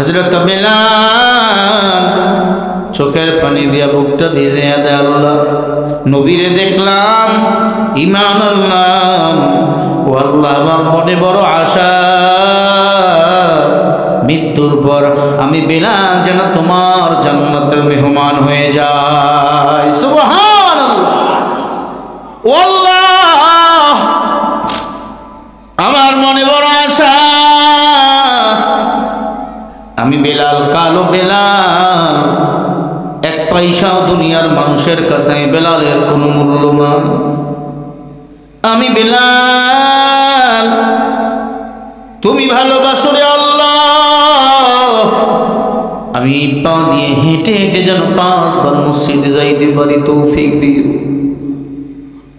হযরত বেলাল চোখের পানি দিয়া বুকটা ভিজিয়ে দেয়। আল্লাহ নবীরে দেখলাম, ঈমান আনলাম, ও আল্লাহ আমার মনে বড় আশা, মৃত্যুর পর আমি বেলাল যেন তোমার জান্নাতের মেহমান হয়ে যাই। সুবহানাল্লাহ। ও আল্লাহ আমার মনে বড় আশা, আমি বেলাল, কালো বেলাল, এক পয়সাও দুনিয়ার মানুষের কাছে বেলালের কোনো মূল্য নাই। আমি বেলাল, তুমি ভালোবাসো রে আল্লাহ, আমি পা দিয়ে হেঁটে হেঁটে যেন 5 বার মসজিদে যাইতে পারি, তৌফিক দিও।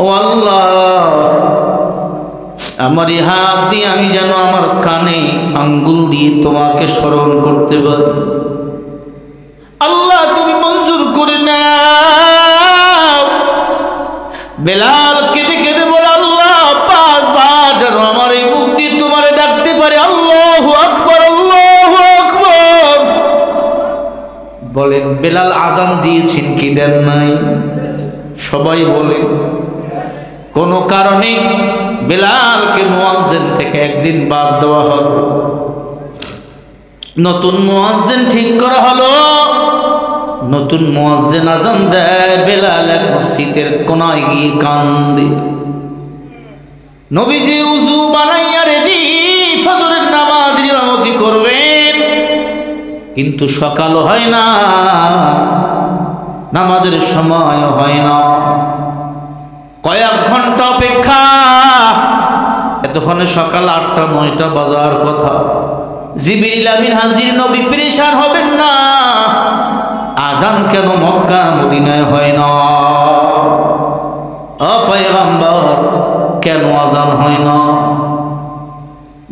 ও আল্লাহ আমার এই হাত দিয়ে আমি যেন আমার কানে আঙ্গুল দিয়ে তোমাকে স্মরণ করতে পারি। আল্লাহ তুমি মঞ্জুর করে নাও। বেলাল কেঁদে কেঁদে বলে, আল্লাহ 5 বার যেন আমার এই মুখ দিয়ে তোমারে ডাকতে পারে, আল্লাহু আকবার, আল্লাহু আকবার। বলেন বেলাল আজান দিয়েছেন কি দেন নাই? সবাই বলে। কোন কারণে বেলালকে মুয়াজ্জিন থেকে একদিন বাদ দেওয়া হলো, নতুন মুয়াজ্জিন ঠিক করা হলো। নতুন মুয়াজ্জিন আজান দেয়, বেলাল এক মসজিদের কোনায় গিয়ে কান্দে। নবীজি উযু বানাইয়া রেডি, ফজরের নামাজ ইমামতি করবেন, কিন্তু সকাল হয় না, নামাজের সময় হয় না। কয়েক ঘন্টা অপেক্ষা, এতক্ষণে সকাল 8টা-9টা বাজার কথা। জিবরিল আমিন হাজির, নবী পেরেশান হবেন না, আজান কেন মক্কা মদিনায় হয় না? ও পয়গম্বর কেন আজান হয় না?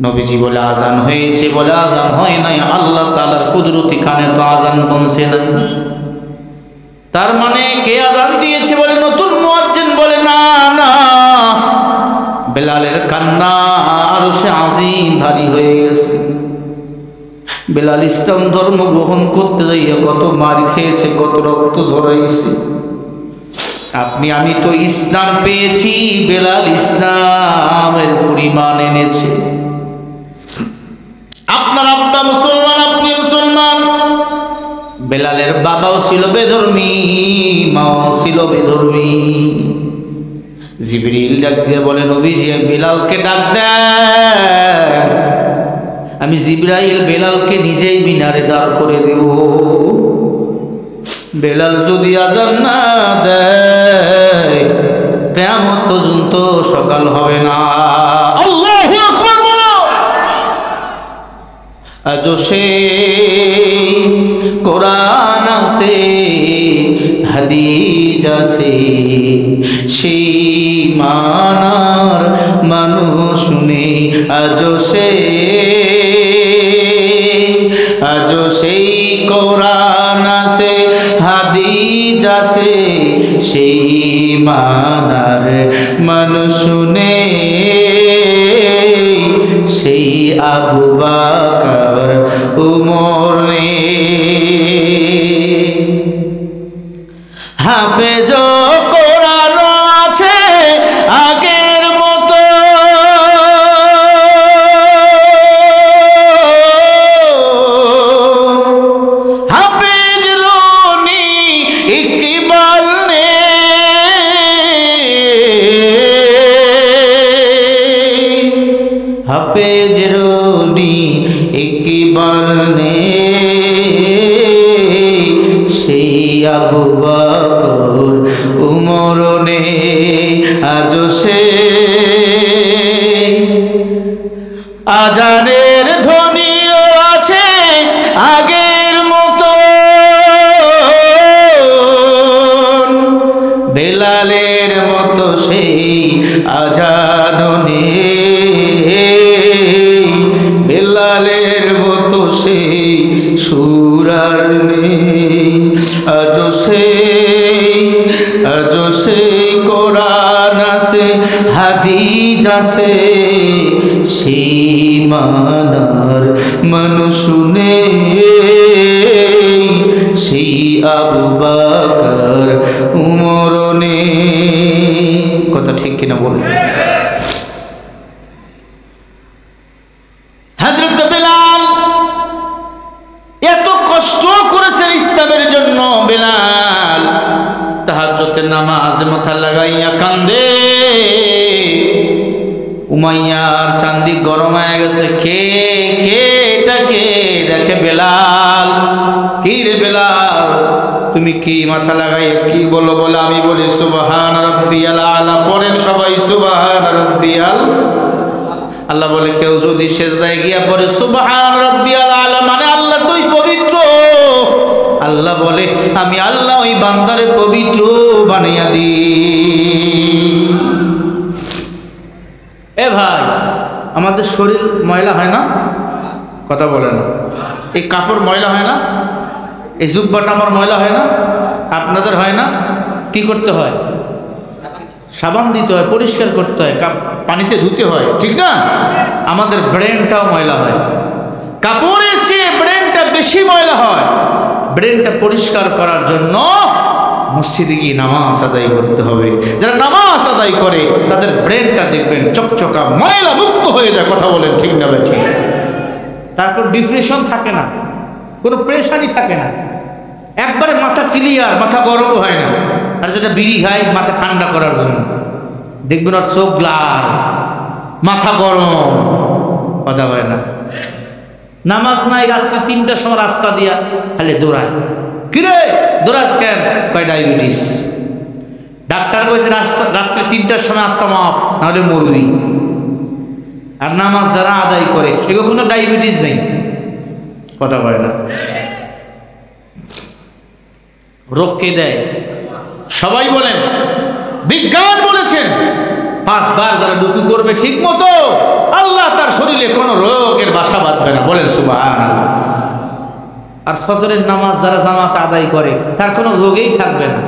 নবীজি বলে আজান হয়েছে, বলে আজান হয় নাই, আল্লাহ তাআলার কুদরতি কানে তো আজান পৌঁছে নাই। তার মানে কে আজান দিয়েছে? বলে নতুন মুয়াজ্জিন। বলে না না, বেলালের কান্না আরশে আজিম ভারী হয়ে গেছে। বেলাল ইসলাম ধর্ম গ্রহণ করতে যাইয়া কত মার খেয়েছে, কত রক্ত ঝরাইছে। আপনি আমি তো ইসলাম পেয়েছি, বেলাল ইসলামের পরিমাণ এনেছে। আপনার আব্বা মুসলমান, আপনি মুসলমান। বেলালের বাবাও ছিল বেধর্মী, মাও ছিল বেধর্মী। জিবরিল ডাক দিয়ে বলে, নবীজি বেলালকে ডাক দেন। আমি জিবরাইল বেলালকে নিজেই মিনারে দাঁড় করে দেব। বেলাল যদি আজান না দেয়, কিয়ামত পর্যন্ত সকাল হবে না। আল্লাহু আকবার বলো। আজও সেই কোরআন আছে, হাদিস আছে, সেই মানার মানুষ নেই। আজও সেই কোরআন আছে, হাদিস আছে, সেই মানার মানুষ নেই। সেই আবু বকর উমর নেই। হাফেজ কোরআন আছে আগের মতো, হাফেজ রনি ইকবাল নেই, হাফেজ রনি ইকবাল নেই। সেই আবু বকর উমর নেই। আজও সে আজানের ধ্বনিও আছে আগের মতো, বেলালের মতো সেই আজান নেই, বেলালের মতো সেই সুরার নেই। আজও সেই কোরআন আছে, হাদিস আছে, সেই মান জামানার মানুষ নেই, সেই আবু বকর উমর নেই। কথা ঠিক কিনা বলে? হযরত বেলাল এত কষ্ট করেছেন ইসলামের জন্য। বেলাল তাহাজ্জুদের নামাজে মাথা লাগাইয়া কান্দে। উমাইয়ার চান্দি গরম হয়ে গেছে। কে কে এটা কে? দেখে বেলাল। কি রে বেলাল, তুমি কি মাথা লাগাইয়া কি বলো? বলে আমি বলি সুবহান রাব্বিয়াল আলা। পড়েন সবাই সুবহান রাব্বিয়াল। আল্লাহ বলে কেউ যদি সেজদায় গিয়া পড়ে সুবহান রাব্বিয়াল আলা, মানে আল্লাহ তুই পবিত্র। আল্লাহ বলে আমি আল্লাহ ওই বান্দারে পবিত্র বানাইয়া দি। এ ভাই, আমাদের শরীর ময়লা হয় না? কথা বলে না। এই কাপড় ময়লা হয় না? এই জুব্বাটা আমার ময়লা হয় না? আপনাদের হয় না? কি করতে হয়? সাবান দিতে হয়, পরিষ্কার করতে হয়, পানিতে ধুতে হয়, ঠিক না? আমাদের ব্রেনটাও ময়লা হয়। কাপড়ের চেয়ে ব্রেনটা বেশি ময়লা হয়। ব্রেনটা পরিষ্কার করার জন্য মসজিদে গিয়ে নামাজ আদায় করতে হবে। যারা নামাজ আদায় করে তাদের ব্রেনটা দেখবেন চকচকা ময়লা মুক্ত হয়ে যায়। কথা বলেন ঠিক না ভাই? ঠিক। তারপর ডিপ্রেশন থাকে না, কোনো প্রেশানি থাকে না, একবারে মাথা ক্লিয়ার, মাথা গরম হয় না। আর যেটা বিড়ি খায় মাথা ঠান্ডা করার জন্য, দেখবেন ওর চোখ লাল, মাথা গরম, কথা হয় না। নামাজ নাই, রাত্রে 3টার সময় রাস্তা দিয়া খালি দৌড়ায়। কিরে দৌড়াস কেন? কয় ডায়াবেটিস। ডাক্তার কইছে রাত্রে 3টার সময় আসতে মাপ, নাহলে মরবি। আর নামাজ যারা আদায় করে এগুলো কোনো ডায়াবেটিস নেই। কথা বলে না। রোগ কে দেয়? সবাই বলেন। বিজ্ঞান বলেছেন 5 বার যারা রুকু করবে ঠিক মতো, আল্লাহ তার শরীরে কোনো রোগের বাসা বাঁধবে না। বলেন সুবহানাল্লাহ। আর ফজরের নামাজ যারা জামাতে আদায় করে তার কোনো রোগেই থাকবে না।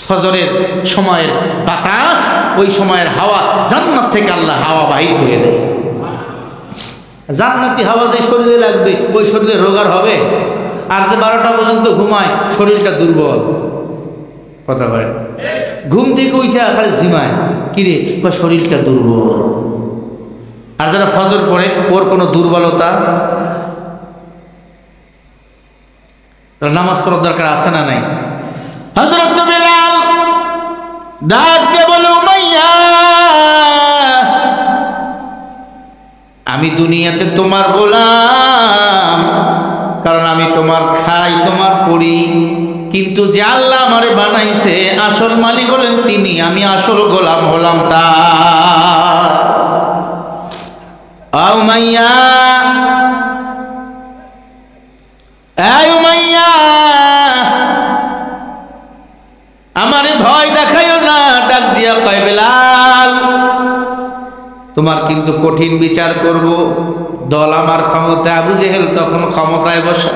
ফজরের সময়ের বাতাস, ওই সময়ের হাওয়া, জান্নাত থেকে আল্লাহ হাওয়া বাহির করে দেয়। জান্নাতি হাওয়া যে শরীরে লাগবে ওই শরীরে রোগ আর হবে? আর যে 12টা পর্যন্ত ঘুমায় শরীরটা দুর্বল। কথা বলে। ঘুম থেকে উঠে খালি ঝিমায়, কিরে শরীরটা দুর্বল। আর যারা ফজর পড়ে ওর কোনো দুর্বলতা, নামাজ পড়ার দরকার আছে না নাই? হযরত বেলাল ডাক দিয়ে বলে উমাইয়া, আমি দুনিয়াতে তোমার গোলাম, কারণ আমি তোমার খাই, তোমার পড়ি, কিন্তু যে আল্লাহ আমারে বানাইছে আসল মালিক হলেন তিনি, আমি আসল গোলাম হলাম তার। উমাইয়া, এই উমাইয়া, আমারে ভয় দেখাইও না। ডাক দিয়া কয় বেলাল, তোমার কিন্তু কঠিন বিচার করব। দল আমার ক্ষমতায়, আবু জেহেল তখন ক্ষমতায় বসে।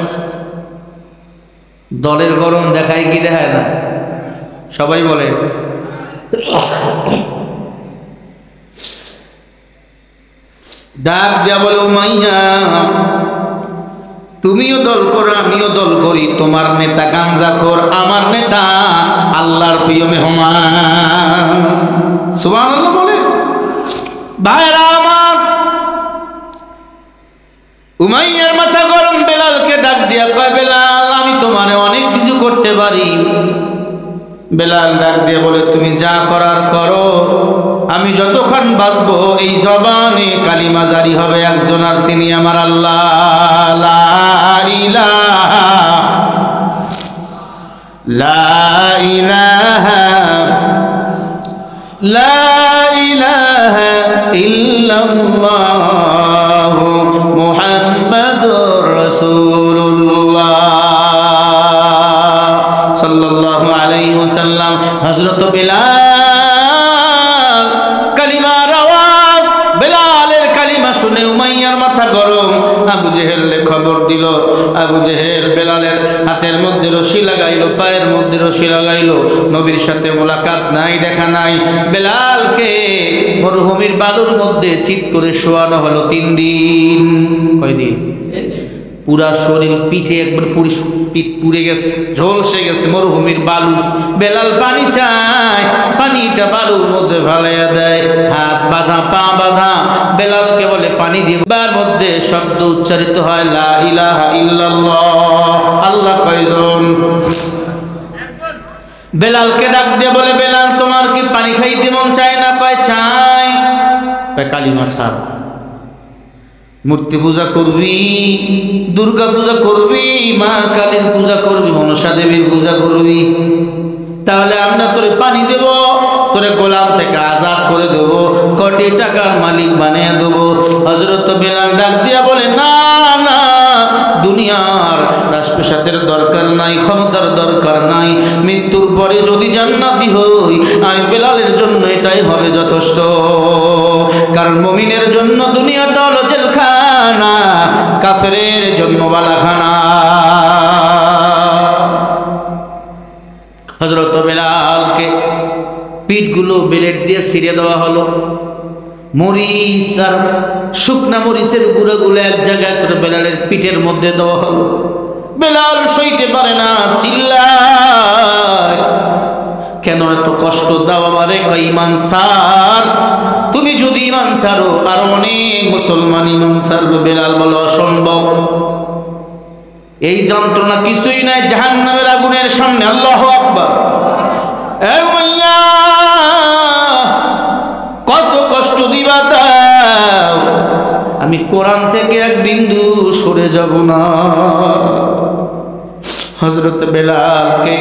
দলের গরম দেখায় কি দেখায় না? সবাই বলে। ডাক দিয়া বলে উমাইয়া, তুমিও দল করো আমিও দল করি। তোমার নেতা গাঞ্জাখোর, আমার নেতা আল্লাহর প্রিয় মেহমান। সুবহানাল্লাহ বলে। ভাইরা আমার, উমাইয়ার মাথা গরম। বেলালকে ডাক দিয়া কয় বেলাল, আমি তোমারে অনেক কিছু করতে পারি। বেলাল ডাক দিয়ে বলে তুমি যা করার করো, আমি যতক্ষণ বাঁচবো এই জবানে কালিমা জারি হবে একজন, আর তিনি আমার আল্লাহ। লা ইলাহা লা ইলাহা লা ইলাহা ইল্লাল্লাহ মুহাম্মাদুর রাসূলুল্লাহ সাল্লাল্লাহু আলাইহি ওয়াসাল্লাম। হযরত বেলাল কালিমার আওয়াজ, বেলালের কালিমা শুনে উমাইয়ার মাথা গরম। আবু জেহেলে খবর দিল। আবু জেহেল বেলালের হাতের মধ্যে রশি লাগাইল, পায়ের মধ্যে রশি লাগাইল। নবীর সাথে মোলাকাত নাই, দেখা নাই। বেলালকে মরুভূমির বালুর মধ্যে চিৎ করে শোয়ানো হলো 3 দিন। কয়দিন? পুরা শরীর, পিঠে একবার পিঠ পুড়ে গেছে, ঝলসে গেছে মরুভূমির বালু। বেলাল পানি চায়, পানিটা বালুর মধ্যে ফালাইয়া দেয়, হাত বাঁধা, পা বাঁধা। বেলালকে বলে পানি দিবার মধ্যে শব্দ উচ্চারিত হয়, লা ইলাহা ইল্লাল্লাহ। আল্লাহ কয়জন? বেলালকে ডাক দিয়ে বলে, বেলাল তোমার কি পানি খাইতে মন চায় না? কয় চাই। কালিমা সার। মূর্তি পূজা করবি, দুর্গা পূজা করবি, মা কালীর পূজা করবি, মনসা দেবীর পূজা করবি, তাহলে আমরা তোরে পানি দেব, তোরে গোলাম থেকে আজাদ করে দেব, কোটি টাকার মালিক বানিয়ে দেব। হযরত বেলাল ডাক দিয়া বলে, না না, দুনিয়ার রাজপ্রাসাদের দরকার নাই, ক্ষমতার দরকার নাই। মৃত্যুর পরে যদি জান্নাতি হই, আমি বেলালের জন্য এটাই হবে যথেষ্ট। কারণ মুমিনের জন্য দুনিয়াটা হলো জেলখানা, কাফেরের জন্য বালাখানা। হযরত বেলালকে পিঠগুলো বেলেট দিয়ে ছিঁড়ে দেওয়া হলো। মরিচ আর শুকনা মরিচের গুঁড়োগুলো এক জায়গায় করে বেলালের পিঠের মধ্যে দেওয়া হলো। বেলাল সইতে পারে না, চিল্লায়, কেন এত কষ্ট দাও আমারে? কই ঈমান সার, তুমি যদি ঈমান ছাড়ো আর অনেক মুসলমান ঈমান ছাড়বে। বেলাল বলে, অসম্ভব, এই যন্ত্রণা কিছুই নাই জাহান্নামের আগুনের সামনে। আল্লাহু আকবার। কত কষ্ট দিবা দাও, আমি কোরআন থেকে এক বিন্দু সরে যাব না। হযরত বেলালকে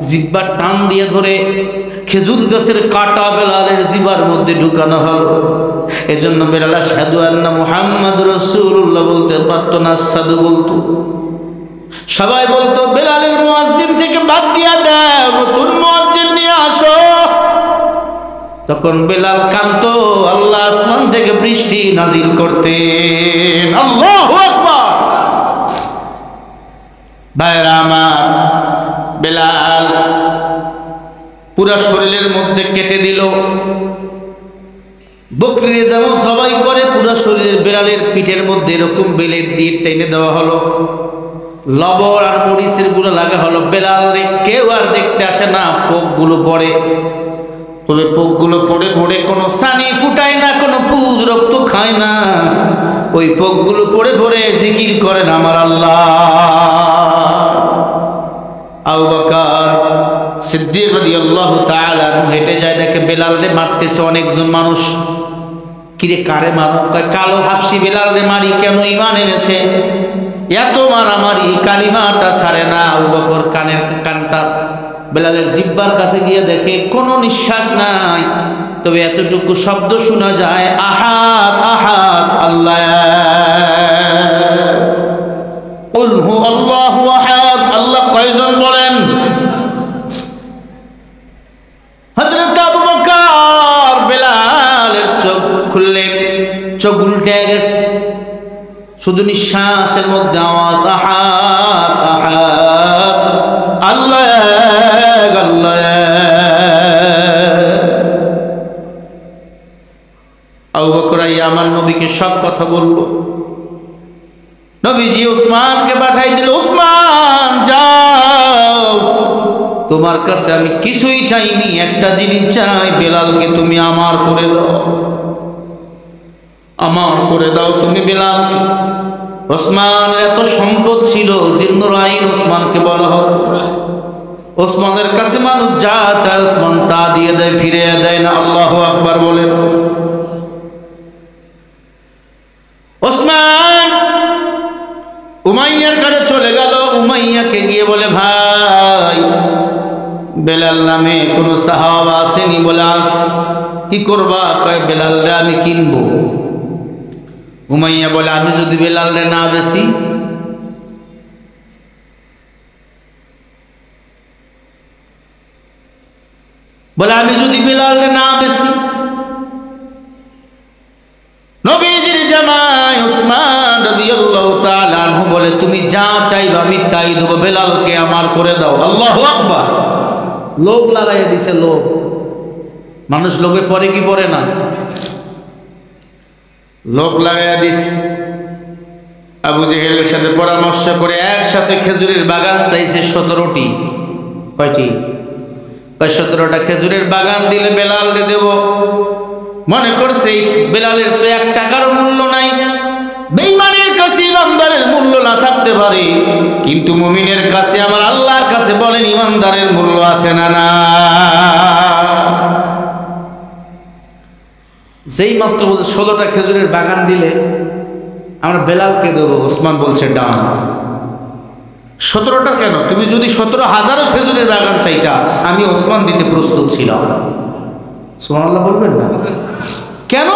জিহ্বা টান দিয়ে ধরে খেজুর গাছের কাটা বেলালের জিহ্বার মধ্যে ঢুকানো হলো। এজন্য বেলাল আশহাদু আন্না মুহাম্মাদুর রাসূলুল্লাহ বলতে পারতো না, আশহাদু বলতো। সবাই বলতো, বেলালের মুয়াজ্জিন থেকে বাদ দিয়া দাও, নতুন মুয়াজ্জিন নিয়ে আসো। তখন বেলাল কাঁদতো, আল্লাহ আসমান থেকে বৃষ্টি নাজিল করতেন। আল্লাহু আকবার। ভাইরা আমার, বেলাল পুরা শরীরের মধ্যে কেটে দিল। বকরি যেমন সবাই করে, পুরা শরীরে বেলালের পিঠের মধ্যে এরকম বেলেট দিয়ে টেনে দেওয়া হলো। লবণ আর মরিচের গুঁড়ো লাগা হলো। বেলাল রে কেউ আর দেখতে আসে না, পোকগুলো পড়ে। তবে পোকগুলো পড়ে পড়ে কোনো সানি ফুটায় না, কোনো পুজ রক্ত খায় না। ওই পোকগুলো পড়ে পড়ে জিকির করেন আমার আল্লাহ। আবু বকর সিদ্দিক রাদিয়াল্লাহু তাআলা হেঁটে যায়, দেখে বেলাল রে মারতেছে অনেকজন মানুষ। কিরে কারে মারো? কালো হাফসি বেলাল রে মারি। কেন? ঈমান এনেছে। এত মারামারি, কালিমাটা ছাড়ে না। আবু বকর কানটা বেলালের জিহ্বার কাছে গিয়ে দেখে কোনো নিঃশ্বাস নাই, তবে এতটুকু শব্দ শোনা যায়, আহাদ আহাদ আল্লাহ, কুল হু আল্লাহু আহাদ। আল্লাহ কয়জন বলেন? হযরত আবু বকর বেলালের চোখ খুললেন, চোখ উল্টে গেছে, শুধু নিঃশ্বাসের মধ্যে আওয়াজ, আহাদ আহাদ আল্লাহ আল্লাহ। আবু বকর আমার নবীকে সব কথা বলল। নবীজি উসমানকে পাঠাই দিল, উসমান যাও, তোমার কাছে আমি কিছুই চাইনি, একটা জিনিস চাই, বেলালকে তুমি আমার করে দাও, আমার করে দাও তুমি বেলালকে। ওসমানের এত সম্পদ ছিল, জিন্নুর আইন ওসমানকে বলা হতো। ওসমানের কাছে মানুষ যা চায় ওসমান তা দিয়ে দেয়, ফিরে দেয় না। আল্লাহু আকবার বলেন। ওসমান উমাইয়ার কাছে চলে গেল। উমাইয়াকে গিয়ে বলে, ভাই বেলাল নামে কোন সাহাবা আসেনি? বলে আস। কি করবা? কয় বেলালরে আমি কিনবো। উমাইয়া বলে, আমি যদি বেলালরে না বেশি? বলে, আমি যদি বেলালরে না বেশি? নবীজির জামাই উসমান রাদিয়াল্লাহু চাইবে আমি তাই দেবো, বেলালকে আমার করে দাও। আল্লাহু আকবার। লোভ লাগাইয়া দিছে, লোভ। মানুষ লোভে পড়ে কি পড়ে না? লোভ লাগাইয়া দিছে। আবু জেহেলের সাথে পরামর্শ করে একসাথে খেজুরের বাগান চাইছে 17টি। কয়টি? 17টা খেজুরের বাগান দিলে বেলালকে দেব। মনে করছে বেলালের তো 1 টাকারও মূল্য নাই। বেঈমানের কাছে ইমানদারের মূল্য না থাকতে পারে, কিন্তু মুমিনের কাছে, আমার আল্লাহর কাছে বলেন ইমানদারের মূল্য আছে না? না। যেই মাত্র 16টা খেজুরের বাগান দিলে আমরা বেলালকে দেবো, ওসমান বলছে ডান। 17টা কেন? তুমি যদি 17,000 খেজুরের বাগান চাইতা, আমি ওসমান দিতে প্রস্তুত ছিলাম। সুবহানাল্লাহ বলবেন না? কেন?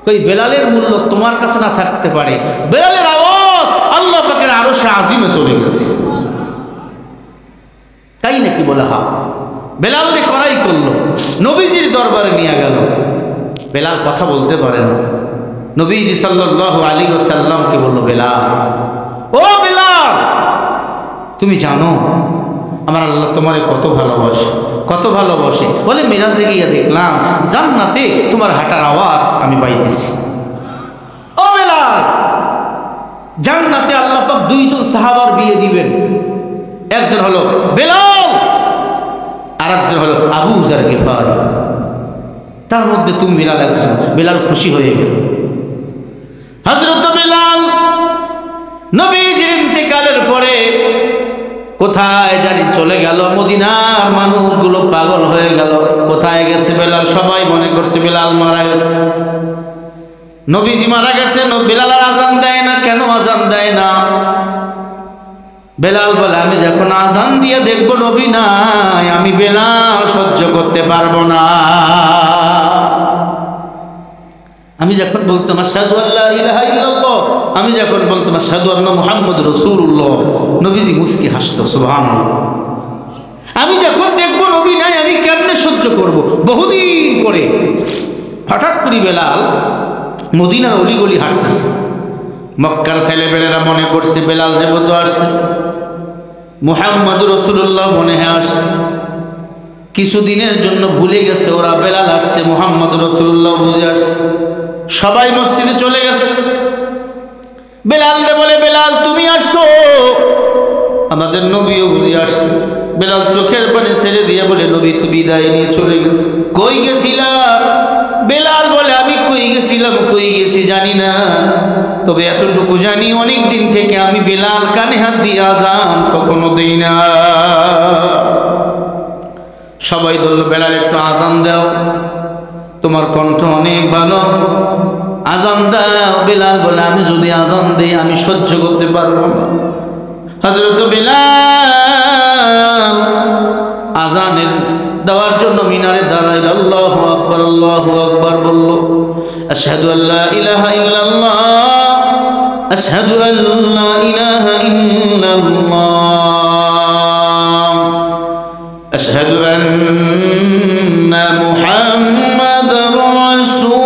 ওই বেলালের মূল্য তোমার কাছে না থাকতে পারে। বেলালের আওয়াজ আল্লাহ পাকের আরশে আজিমে চলে গেছে। তাই নাকি? বলে হা। বেলালকে করাই করলো, নবীজির দরবারে নিয়ে গেল। বেলাল কথা বলতে পারে না। নবীজি সাল্লাল্লাহু আলাইহি ওয়াসাল্লামকে বলল, বেলাল, ও বেলাল, তুমি জানো আমার আল্লাহ তোমারে কত ভালোবাসে, কত ভালোবাসে। বলে মিরাজে গিয়ে দেখলাম জান্নাতে তোমার হাঁটার আওয়াজ আমি পাইতেছি। ও বেলাল, জান্নাতে আল্লাহ পাক 2জন সাহাবার বিয়ে দিবেন। একজন হলো বেলাল, আর একজন হলো আবু যার গিফারি। তার মধ্যে তুমি বেলাল একজন। বেলাল খুশি হয়ে গেল। হযরত বেলাল নবীজির ইন্তেকালের পরে কোথায় জানি চলে গেল। মদিনার মানুষগুলো পাগল হয়ে গেল, কোথায় গেছে বেলাল? সবাই মনে করছে বেলাল মারা গেছে, নবীজি মারা গেছে। বেলাল আর আজান দেয় না। কেন আজান দেয় না? বেলাল বলে, আমি যখন আজান দিয়ে দেখবো নবী নাই, আমি বেলাল সহ্য করতে পারবো না। আমি যখন বলতাম আশহাদু আল্লা ইলাহা ইল্লাল্লাহ, আমি যখন বলতাম আশহাদু আন্না মুহাম্মাদুর রাসূলুল্লাহ, নবীজি মুস্কি হাসতো। সুবহানাল্লাহ। আমি যখন দেখবো নবী নাই, আমি কেমনে সহ্য করব? বহুদিন পরে হঠাৎ করে বেলাল মদিনার অলিগলি হাঁটতেছে। মক্কার ছেলেপেলেরা মনে করছে বেলাল যেহেতু আসছে, মুহাম্মাদুর রাসূলুল্লাহ মনে হয় আসছে। কিছুদিনের জন্য ভুলে গেছে ওরা বেলাল আসছে, মুহাম্মাদুর রাসূলুল্লাহ বুঝে আসছে। সবাই মসজিদে চলে গেছে। বেলালকে বলে, বেলাল তুমি আসছো? আমাদের নবীও বুঝে আসছে। বেলাল চোখের পানি ছেড়ে দিয়ে বলে, নবী তো বিদায় নিয়ে চলে গেছে। কই গেছিলা? বেলাল বলে, আমি কই গেছিলাম, কই গেছি জানি না, তবে এতটুকু জানি অনেক দিন থেকে আমি বেলাল কানে হাত দিয়ে আজান কখনো দেই না। সবাই বলল, বেলাল একটু আজান দাও, তোমার কণ্ঠ অনেক ভালো, আজান দাও। বেলাল বলে, আমি যদি আজান দেই আমি সহ্য করতে পারবো না। হযরত বেলাল আজানের দেওয়ার জন্য মিনারে দাঁড়াইল। আল্লাহু আকবার, আল্লাহু আকবার বলল। আশহাদু আল্লা ইলাহা ইল্লাল্লাহ, আশহাদু আল্লা ইলাহা ইল্লাল্লাহ, আশহাদু আন্না মুহাম্মাদার রাসূলুল্লাহ,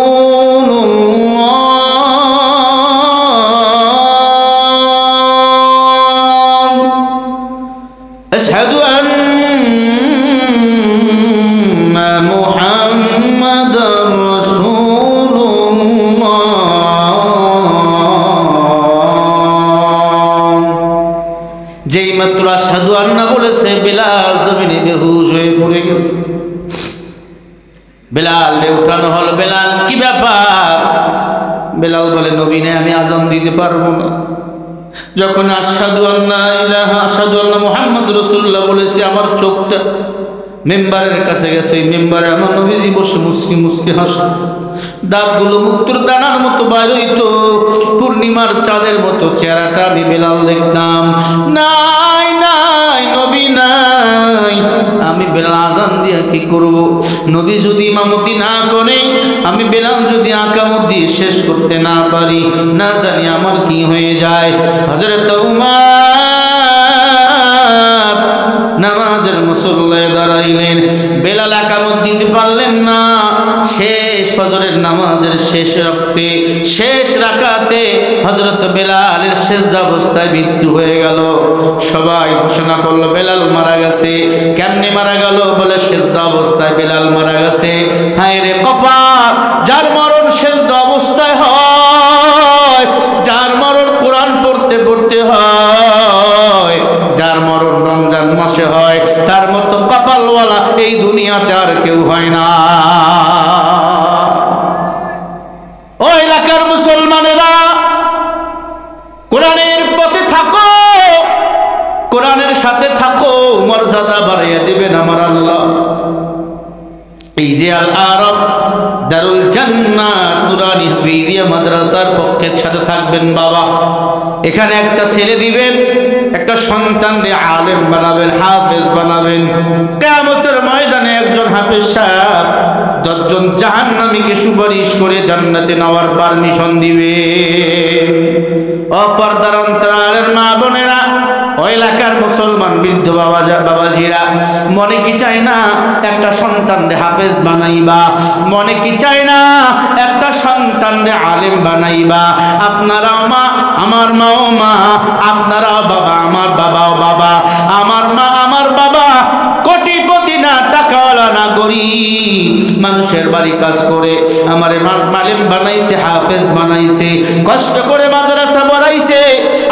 আশহাদু আন্না মুহাম্মাদার রাসূলুল্লাহ। যেই মাত্র আশহাদু আন্না বলেছে, বেলাল জমিনে বেহুশ হয়ে পড়ে গেছে। বেলাল উঠানো হলো। বেলাল, কি ব্যাপার? বেলাল বলে, নবী নাই, আমি আজান দিতে পারবো না। যখন আশহাদু আন্না ইলাহা, আশহাদু আন্না মুহাম্মাদুর রাসূলুল্লাহ বলেছি, আমার চোখটা মেম্বারের কাছে গেছে। এই মেম্বারে আমার নবীজি বসে মুস্কি মুস্কি হাসত, দাঁতগুলো মুক্তোর দানার মতো বাইর হইতো, পূর্ণিমার চাঁদের মতো চেহারাটা আমি বেলাল দেখতাম। নাই নাই, নবী নাই। আমি বেলাল আজান দিয়ে কি করব? নবী যদি ইমামতি না করে, আমি বেলাল যদি আকামত দিয়ে শেষ করতে না পারি, না জানি আমার কি হয়ে যায়। হযরত উমর নামাজের মুসল্লায় দাঁড়াইলেন। বেলাল আকামত দিতে পারলেন না। শেষ ফজরের নামাজের শেষ রক্তে, শেষ রাকাতে হযরত বেলালের সিজদা অবস্থায় মৃত্যু হয়ে গেল। সবাই ঘোষণা করলো বেলাল মারা গেছে। কেমনে মারা গেল? বলে সিজদা অবস্থায় বেলাল মারা গেছে। হায় রে কপাল, যার মরণ সিজদা অবস্থায় হয়, যার মরণ কোরআন পড়তে পড়তে হয়, যার মরণ রমজান মাসে হয়, তার মতো কপালওয়ালা এই দুনিয়াতে আর কেউ হয় না। ও এলাকার মুসলমানেরা, কোরআনের পথে থাকো, কোরআনের সাথে থাকো, মর্যাদা বাড়িয়ে দিবেন আমার আল্লাহ। এই যে আল আরব দারুল জান্নাত নুরানি হাফিজিয়া মাদ্রাসার পক্ষের সাথে থাকবেন বাবা। এখানে একটা ছেলে দিবেন, একটা সন্তানকে আলেম বানাবেন, হাফেজ বানাবেন। কিয়ামতের ময়দানে একজন হাফেজ সাহেব 10 জন জাহান্নামীকে সুপারিশ করে জান্নাতে নেওয়ার পারমিশন দিবেন। অপরদার অন্তরালের মা বোনেরা, ওই এলাকার মুসলমান বৃদ্ধ বাবাজিরা, মনে কি চায় না একটা সন্তানকে হাফেজ বানাইবা? মনে কি চায় না একটা সন্তানকে আলেম বানাইবা? আপনারাও মা, আমার মাও মা, আপনারাও বাবা, আমার বাবাও বাবা, আমার মা আমার বাবা কোটিপতি না, টাকাওয়ালা না, গরিব মানুষের বাড়ি কাজ করে আমারে মালিম বানাইছে, হাফেজ বানাইছে, কষ্ট করে মাদ্রাসা পড়াইছে।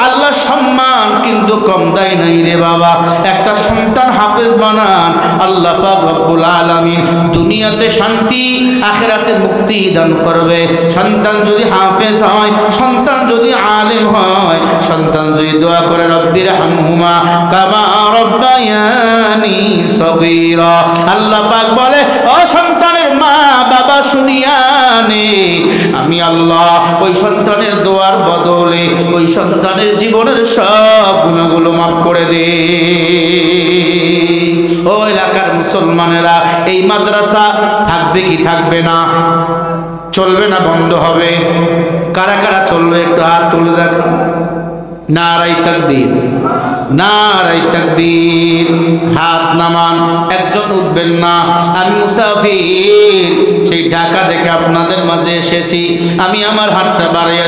আল্লাহ সম্মান কিন্তু কম দেয় নাই রে বাবা। একটা সন্তান হাফেজ বানান, আল্লাহ পাক রব্বুল আলামিন দুনিয়াতে শান্তি, আখিরাতে মুক্তি দান করবে। সন্তান যদি হাফেজ হয়, সন্তান যদি আলেম হয়, সন্তান যদি দোয়া করে রব্বির হামহুমা কামা রব্বায়ানি সগীরা, আল্লাহ পাক বলে ও সন্তানের মা বাবা শুনিয়া নে, আমি আল্লাহ ওই সন্তানের দোয়ার বদলে ওই সন্তানের জীবনের সব গুনাহগুলো মাফ করে দে। ও এলাকার মুসলমানেরা, এই মাদ্রাসা থাকবে কি থাকবে না? চলবে না বন্ধ হবে? কারা কারা চলবে একটু হাত তুলে দেখান। নারায়ে তাকবীর, নারায়ে তাকবীর। হাত নামান, একজন উঠবেন না। আমি মুসাফির, সেই ঢাকা থেকে আপনাদের মাঝে এসেছি। আমি আমার হাতটা বাড়াইয়া